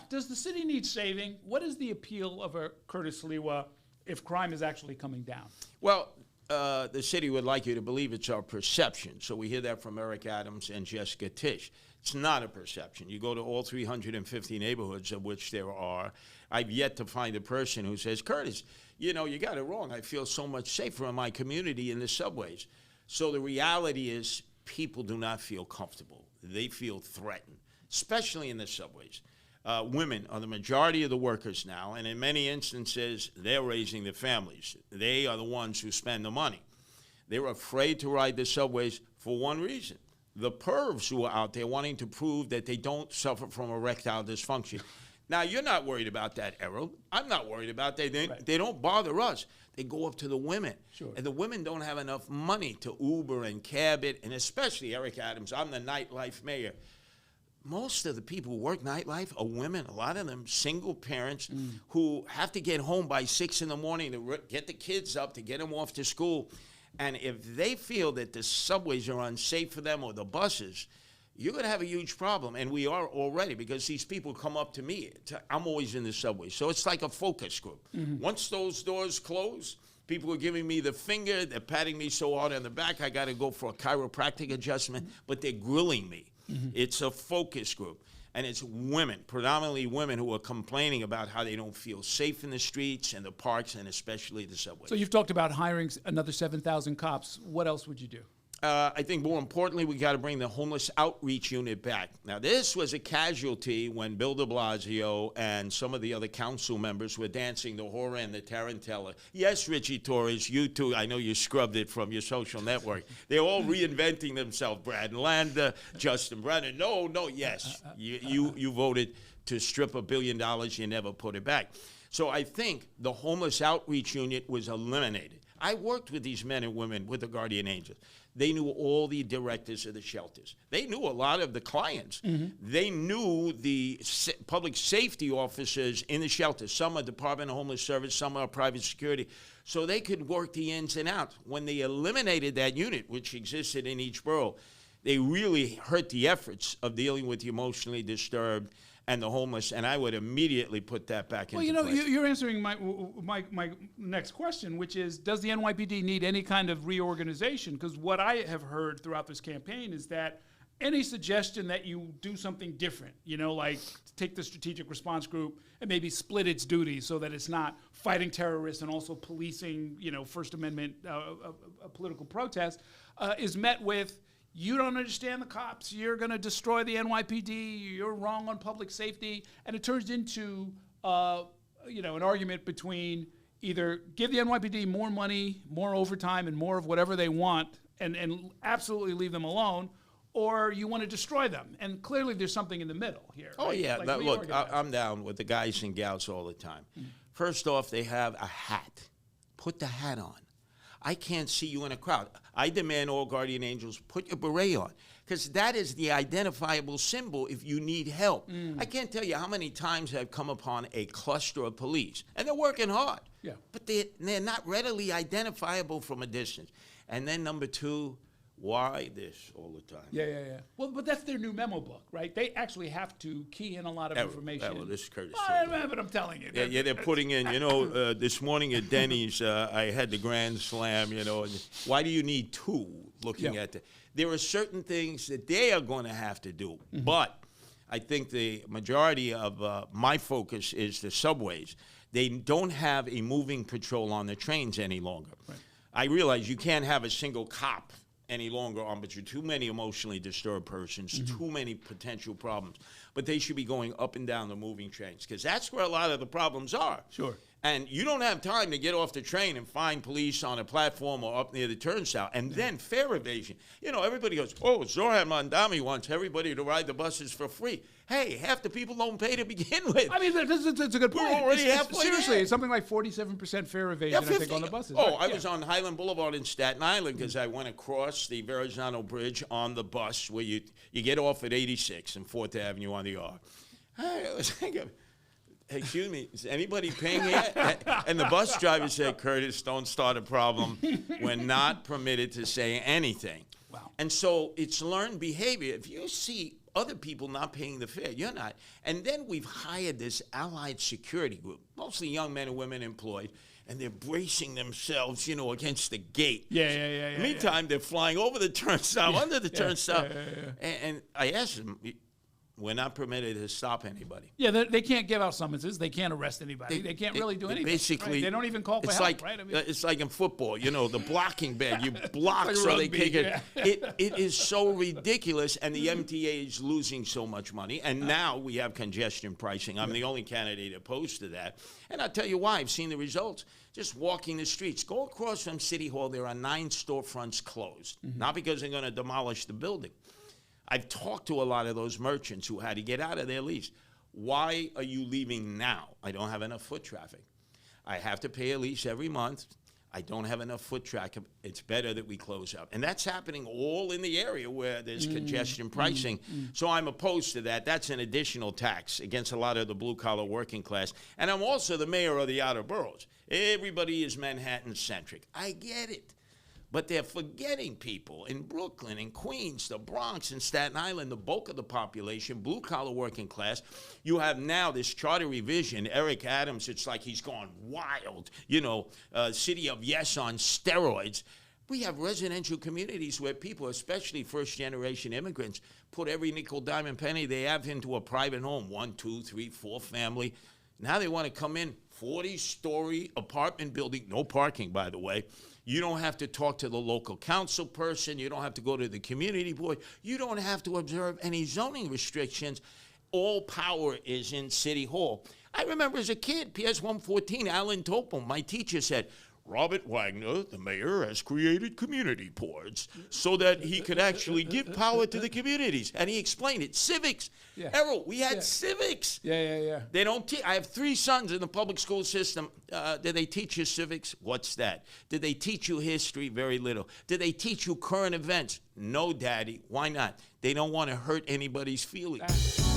does the city need saving? What is the appeal of a Curtis Sliwa if crime is actually coming down? Well, the city would like you to believe it's our perception. So we hear that from Eric Adams and Jessica Tisch. It's not a perception. You go to all 350 neighborhoods, of which there are. I've yet to find a person who says, Curtis, you know, you got it wrong. I feel so much safer in my community in the subways. So the reality is people do not feel comfortable. They feel threatened, especially in the subways. Women are the majority of the workers now, and in many instances, they're raising their families. They are the ones who spend the money. They're afraid to ride the subways for one reason. The pervs who are out there wanting to prove that they don't suffer from erectile dysfunction. Now, you're not worried about that, Errol. I'm not worried about that. They don't bother us. They go up to the women. Sure. And the women don't have enough money to Uber and cab it, and especially Eric Adams. I'm the nightlife mayor. Most of the people who work nightlife are women, a lot of them single parents who have to get home by 6 in the morning to get the kids up, to get them off to school. And if they feel that the subways are unsafe for them or the buses, you're going to have a huge problem. And we are already, because these people come up to me. I'm always in the subway. So it's like a focus group. Once those doors close, people are giving me the finger. They're patting me so hard on the back, I got to go for a chiropractic adjustment. But they're grilling me. It's a focus group. And it's women, predominantly women, who are complaining about how they don't feel safe in the streets and the parks and especially the subways. So you've talked about hiring another 7,000 cops. What else would you do? I think more importantly, we got to bring the homeless outreach unit back. Now, this was a casualty when Bill de Blasio and some of the other council members were dancing the horror and the tarantella. Yes, Richie Torres, you too. I know you scrubbed it from your social network. They're all reinventing themselves. Brad Landa, Justin Brennan. No, yes. You voted to strip $1 billion. You never put it back. So I think the homeless outreach unit was eliminated. I worked with these men and women with the Guardian Angels. They knew all the directors of the shelters. They knew a lot of the clients. They knew the public safety officers in the shelters. Some are Department of Homeless Service, some are private security. So they could work the ins and outs. When they eliminated that unit, which existed in each borough, they really hurt the efforts of dealing with the emotionally disturbed and the homeless, and I would immediately put that back into place. Well, you know, you're answering my next question, which is, does the NYPD need any kind of reorganization? Because what I have heard throughout this campaign is that any suggestion that you do something different, you know, like take the strategic response group and maybe split its duties so that it's not fighting terrorists and also policing, you know, First Amendment political protest, is met with, you don't understand the cops, you're going to destroy the NYPD, you're wrong on public safety, and it turns into you know, an argument between either give the NYPD more money, more overtime, and more of whatever they want, and absolutely leave them alone, or you want to destroy them. And clearly there's something in the middle here. Oh, right? yeah. Like Look, I'm down with the guys and gals all the time. First off, they have a hat. Put the hat on. I can't see you in a crowd. I demand all Guardian Angels put your beret on, because that is the identifiable symbol if you need help. I can't tell you how many times I've come upon a cluster of police, and they're working hard, but they're not readily identifiable from a distance. And then number two, why this all the time? Yeah. Well, but that's their new memo book, right? They actually have to key in a lot of information. Well, this is Curtis. But I'm telling you. Yeah, they're putting in, you know, this morning at Denny's, I had the Grand Slam, you know. Why do you need two looking at that? There are certain things that they are going to have to do. But I think the majority of my focus is the subways. They don't have a moving patrol on the trains any longer. Right. I realize you can't have a single cop any longer on, but you're too many emotionally disturbed persons, too many potential problems. But they should be going up and down the moving trains, because that's where a lot of the problems are. Sure. And you don't have time to get off the train and find police on a platform or up near the turnstile. And then fare evasion. You know, everybody goes, oh, Zoran Mandami wants everybody to ride the buses for free. Hey, half the people don't pay to begin with. I mean, that's a good point. We're already halfway seriously, there. it's something like 47% fare evasion, I think, on the buses. Oh, I was on Highland Boulevard in Staten Island because I went across the Verrazano Bridge on the bus where you get off at 86 and 4th Avenue on the R. I was thinking, excuse me, is anybody paying here? And the bus driver said, Curtis, don't start a problem. We're not permitted to say anything. Wow. And so it's learned behavior. If you see other people not paying the fare. You're not. And then we've hired this allied security group, mostly young men and women employed, and they're bracing themselves, against the gate. Yeah. Meantime, they're flying over the turnstile, under the turnstile. And I asked them, we're not permitted to stop anybody. Yeah, they can't give out summonses. They can't arrest anybody. They can't really do anything. Basically, right? They don't even call for help, right? I mean, it's like in football, the blocking bag. You block like so rugby, they can't get yeah. it is so ridiculous, and the MTA is losing so much money. And now we have congestion pricing. I'm the only candidate opposed to that. And I'll tell you why. I've seen the results. Just walking the streets. Go across from City Hall. There are 9 storefronts closed. Not because they're going to demolish the building. I've talked to a lot of those merchants who had to get out of their lease. Why are you leaving now? I don't have enough foot traffic. I have to pay a lease every month. I don't have enough foot traffic. It's better that we close up. And that's happening all in the area where there's congestion pricing. So I'm opposed to that. That's an additional tax against a lot of the blue-collar working class. And I'm also the mayor of the outer boroughs. Everybody is Manhattan-centric. I get it. But they're forgetting people in Brooklyn and Queens, the Bronx and Staten Island, the bulk of the population, blue-collar working class. You have now this charter revision, Eric Adams, it's like he's gone wild, city of yes on steroids. We have residential communities where people, especially first-generation immigrants, put every nickel, dime, and penny they have into a private home, 1, 2, 3, 4 family. Now they want to come in, 40-story apartment building, no parking, by the way. You don't have to talk to the local council person. You don't have to go to the community board. You don't have to observe any zoning restrictions. All power is in City Hall. I remember as a kid, PS 114, Alan Topol, my teacher said, Robert Wagner, the mayor, has created community boards so that he could actually give power to the communities. And he explained it. Civics. Yeah. Errol, we had civics. Yeah. They don't I have 3 sons in the public school system. Did they teach you civics? What's that? Did they teach you history? Very little. Did they teach you current events? No, Daddy. Why not? They don't want to hurt anybody's feelings.